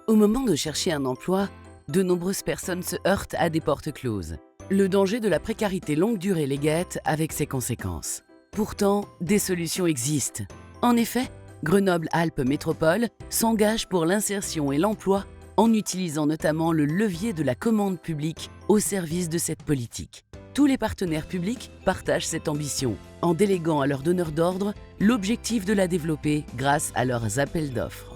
Au moment de chercher un emploi, de nombreuses personnes se heurtent à des portes closes. Le danger de la précarité longue durée les guette avec ses conséquences. Pourtant, des solutions existent. En effet, Grenoble-Alpes Métropole s'engage pour l'insertion et l'emploi en utilisant notamment le levier de la commande publique au service de cette politique. Tous les partenaires publics partagent cette ambition en déléguant à leurs donneurs d'ordre l'objectif de la développer grâce à leurs appels d'offres.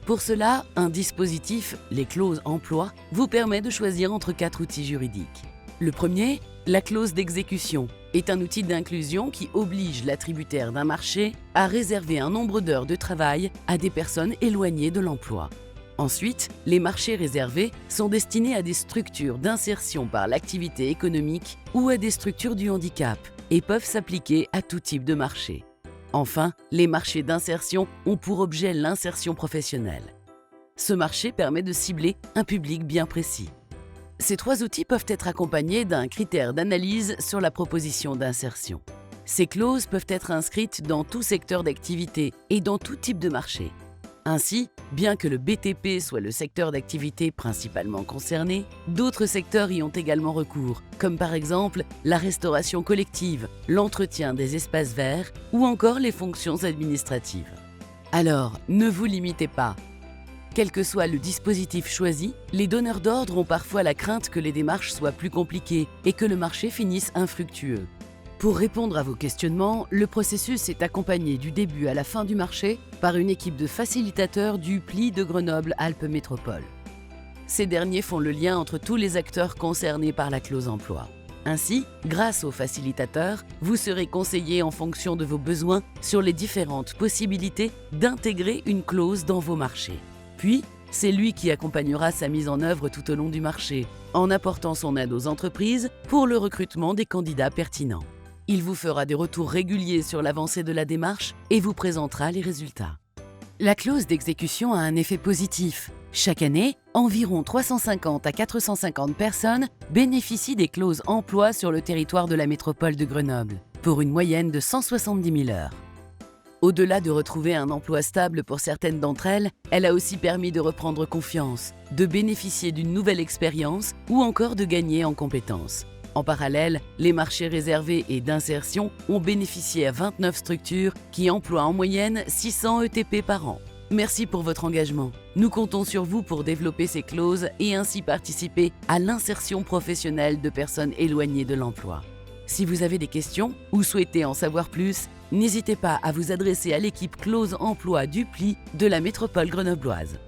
Pour cela, un dispositif, les clauses emploi, vous permet de choisir entre 4 outils juridiques. Le premier, la clause d'exécution, est un outil d'inclusion qui oblige l'attributaire d'un marché à réserver un nombre d'heures de travail à des personnes éloignées de l'emploi. Ensuite, les marchés réservés sont destinés à des structures d'insertion par l'activité économique ou à des structures du handicap et peuvent s'appliquer à tout type de marché. Enfin, les marchés d'insertion ont pour objet l'insertion professionnelle. Ce marché permet de cibler un public bien précis. Ces 3 outils peuvent être accompagnés d'un critère d'analyse sur la proposition d'insertion. Ces clauses peuvent être inscrites dans tout secteur d'activité et dans tout type de marché. Ainsi, bien que le BTP soit le secteur d'activité principalement concerné, d'autres secteurs y ont également recours, comme par exemple la restauration collective, l'entretien des espaces verts ou encore les fonctions administratives. Alors, ne vous limitez pas. Quel que soit le dispositif choisi, les donneurs d'ordre ont parfois la crainte que les démarches soient plus compliquées et que le marché finisse infructueux. Pour répondre à vos questionnements, le processus est accompagné du début à la fin du marché par une équipe de facilitateurs du PLI de Grenoble-Alpes Métropole. Ces derniers font le lien entre tous les acteurs concernés par la clause emploi. Ainsi, grâce aux facilitateurs, vous serez conseillé en fonction de vos besoins sur les différentes possibilités d'intégrer une clause dans vos marchés. Puis, c'est lui qui accompagnera sa mise en œuvre tout au long du marché, en apportant son aide aux entreprises pour le recrutement des candidats pertinents. Il vous fera des retours réguliers sur l'avancée de la démarche et vous présentera les résultats. La clause d'exécution a un effet positif. Chaque année, environ 350 à 450 personnes bénéficient des clauses emploi sur le territoire de la métropole de Grenoble, pour une moyenne de 170 000 heures. Au-delà de retrouver un emploi stable pour certaines d'entre elles, elle a aussi permis de reprendre confiance, de bénéficier d'une nouvelle expérience ou encore de gagner en compétences. En parallèle, les marchés réservés et d'insertion ont bénéficié à 29 structures qui emploient en moyenne 600 ETP par an. Merci pour votre engagement. Nous comptons sur vous pour développer ces clauses et ainsi participer à l'insertion professionnelle de personnes éloignées de l'emploi. Si vous avez des questions ou souhaitez en savoir plus, n'hésitez pas à vous adresser à l'équipe Clause Emploi du PLI de la métropole grenobloise.